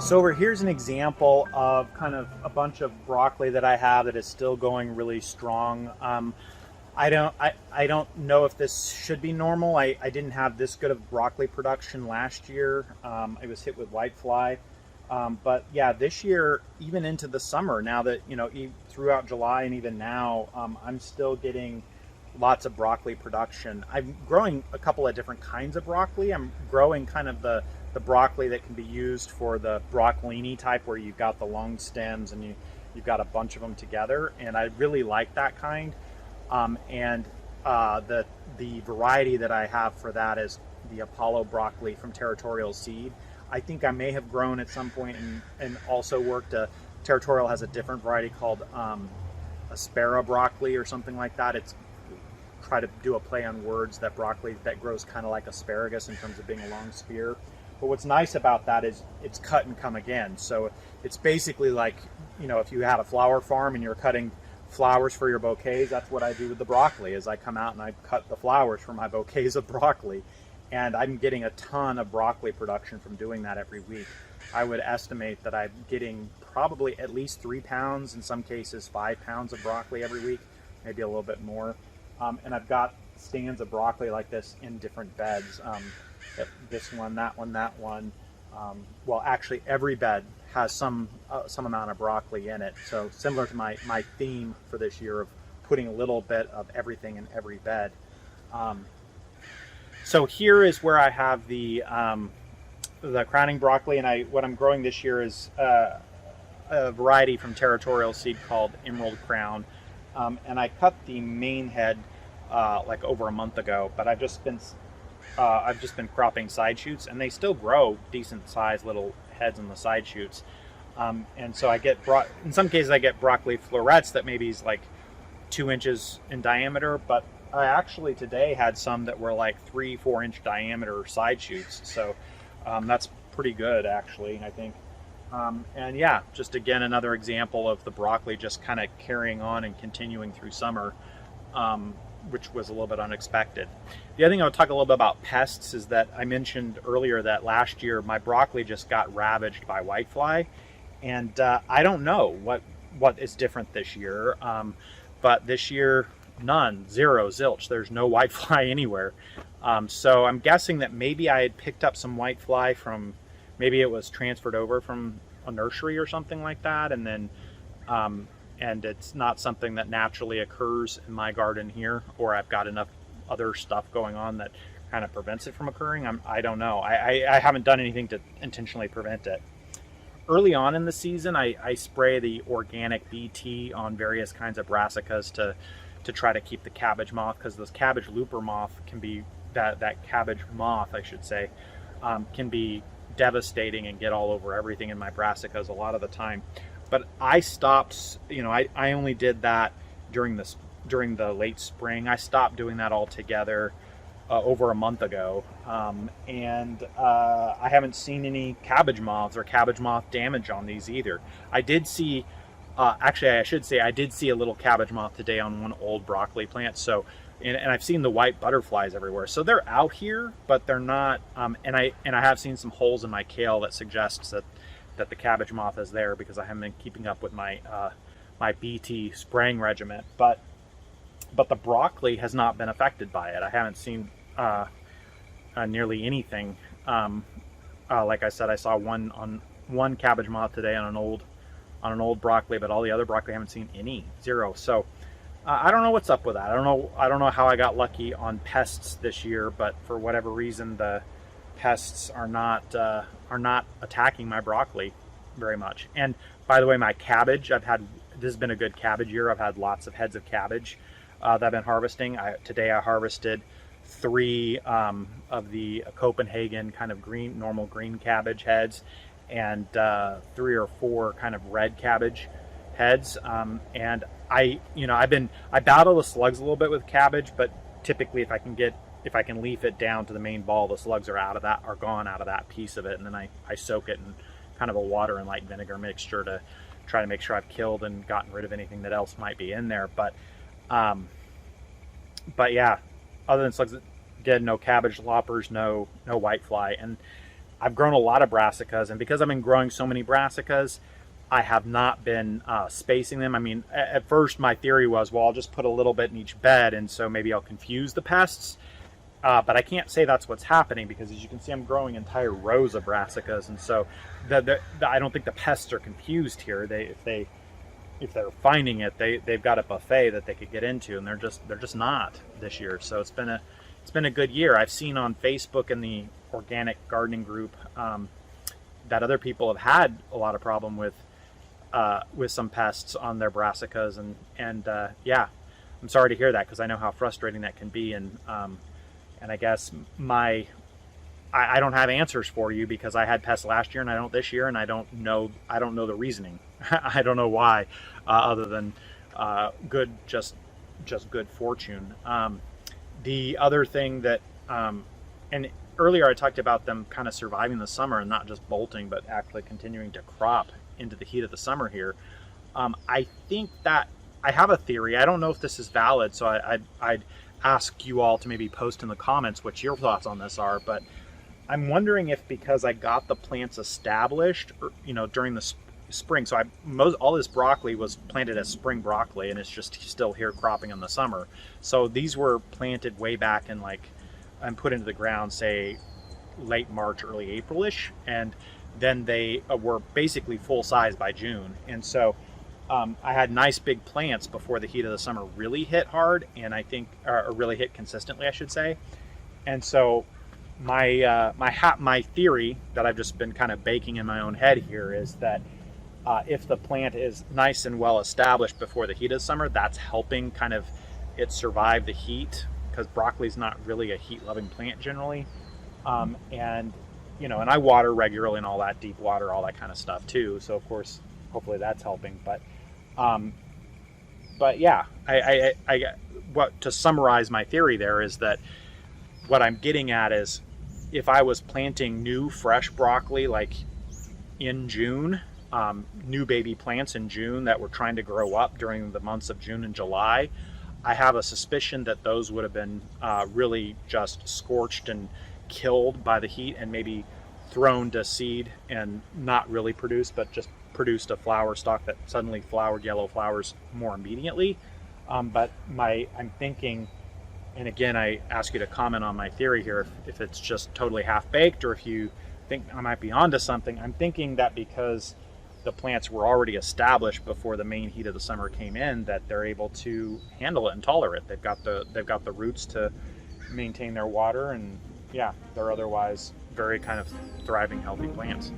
So over here's an example of kind of a bunch of broccoli that I have that is still going really strong. I don't know if this should be normal. I didn't have this good of broccoli production last year. I was hit with whitefly. But yeah, this year, even into the summer, now that, throughout July and even now, I'm still getting lots of broccoli production. I'm growing a couple of different kinds of broccoli. I'm growing kind of the broccoli that can be used for the broccolini type, where you've got the long stems and you've got a bunch of them together. And I really like that kind. And the variety that I have for that is the Apollo broccoli from Territorial Seed. I think I may have grown at some point and also worked. Territorial has a different variety called Aspera broccoli or something like that. It's try to do a play on words, that broccoli that grows kind of like asparagus in terms of being a long spear. But what's nice about that is it's cut and come again. So it's basically like, if you had a flower farm and you're cutting flowers for your bouquets, that's what I do with the broccoli, is I come out and I cut the flowers for my bouquets of broccoli. And I'm getting a ton of broccoli production from doing that every week. I would estimate that I'm getting probably at least 3 pounds, in some cases 5 pounds of broccoli every week, maybe a little bit more. And I've got stands of broccoli like this in different beds. This one, that one, that one. Well, actually, every bed has some amount of broccoli in it. So similar to my theme for this year of putting a little bit of everything in every bed. So here is where I have the crowning broccoli, and what I'm growing this year is a variety from Territorial Seed called Emerald Crown. And I cut the main head like over a month ago, but I've just been cropping side shoots, and they still grow decent sized little heads in the side shoots. And so I get in some cases I get broccoli florets that maybe is like 2 inches in diameter, but I actually today had some that were like 3-4 inch diameter side shoots. So that's pretty good, actually, I think. And yeah, just again, another example of the broccoli just kind of carrying on and continuing through summer, which was a little bit unexpected. The other thing I would talk a little bit about pests is that I mentioned earlier that last year my broccoli just got ravaged by whitefly, and I don't know what is different this year, but this year none, zero, zilch. There's no whitefly anywhere. So I'm guessing that maybe I had picked up some whitefly from, maybe it was transferred over from a nursery or something like that, and then and it's not something that naturally occurs in my garden here, or I've got enough other stuff going on that kind of prevents it from occurring. I don't know. I haven't done anything to intentionally prevent it. Early on in the season, I spray the organic BT on various kinds of brassicas to try to keep the cabbage moth, because this cabbage looper moth can be, that cabbage moth, I should say, can be devastating and get all over everything in my brassicas a lot of the time. But I stopped, I only did that during the late spring. I stopped doing that altogether over a month ago, and I haven't seen any cabbage moths or cabbage moth damage on these either. I did see, actually I should say, I did see a little cabbage moth today on one old broccoli plant. So, and I've seen the white butterflies everywhere. So they're out here, but they're not. And I have seen some holes in my kale that suggests that the cabbage moth is there, because I haven't been keeping up with my my BT spraying regimen. But the broccoli has not been affected by it. I haven't seen nearly anything. Like I said, I saw one cabbage moth today on an old broccoli, but all the other broccoli I haven't seen any, zero. So I don't know what's up with that. I don't know how I got lucky on pests this year, but for whatever reason the pests are not attacking my broccoli very much. And by the way, my cabbage, this has been a good cabbage year. I've had lots of heads of cabbage that I've been harvesting. Today I harvested 3 of the Copenhagen kind of normal green cabbage heads, and 3 or 4 kind of red cabbage heads. And I battle the slugs a little bit with cabbage, but typically if I can leaf it down to the main ball, the slugs are gone out of that piece of it, and then I soak it in kind of a water and light vinegar mixture to try to make sure I've killed and gotten rid of anything that else might be in there. But yeah, other than slugs, again, no cabbage loppers, no whitefly. And I've grown a lot of brassicas, and because I've been growing so many brassicas, I have not been spacing them. I mean, at first my theory was, well, I'll just put a little bit in each bed, and so maybe I'll confuse the pests. But I can't say that's what's happening, because as you can see, I'm growing entire rows of brassicas, and so I don't think the pests are confused here. If they're finding it, they've got a buffet that they could get into, and they're just not this year. So it's been a good year. I've seen on Facebook in the organic gardening group that other people have had a lot of problem with some pests on their brassicas, and yeah, I'm sorry to hear that, because I know how frustrating that can be, and I guess I don't have answers for you, because I had pests last year and I don't this year, and I don't know the reasoning. I don't know why, other than just good fortune. The other thing that and earlier I talked about them kind of surviving the summer and not just bolting, but actually continuing to crop into the heat of the summer here. I think that I have a theory. I don't know if this is valid, so I'd ask you all to maybe post in the comments what your thoughts on this are. But I'm wondering if, because I got the plants established, during the spring, so all this broccoli was planted as spring broccoli, and it's just still here cropping in the summer. So these were planted way back in and put into the ground, say late March, early April-ish, and then they were basically full size by June. And so I had nice big plants before the heat of the summer really hit hard, and I think, or really hit consistently, I should say. And so my theory that I've just been kind of baking in my own head here is that if the plant is nice and well established before the heat of summer, that's helping kind of it survive the heat, because broccoli is not really a heat-loving plant generally. And I water regularly and all that, deep water, all that kind of stuff too. So of course, hopefully that's helping. But yeah, to summarize my theory there is that what I'm getting at is, if I was planting new fresh broccoli in June, new baby plants in June that were trying to grow up during the months of June and July, I have a suspicion that those would have been really just scorched and killed by the heat, and maybe thrown to seed and not really produced, but just produced a flower stalk that suddenly flowered yellow flowers more immediately. But I'm thinking, and again, I ask you to comment on my theory here, if it's just totally half-baked, or if you think I might be onto something. I'm thinking that because the plants were already established before the main heat of the summer came in, that they're able to handle it and tolerate it. They've got the roots to maintain their water, and yeah, they're otherwise very kind of thriving, healthy plants.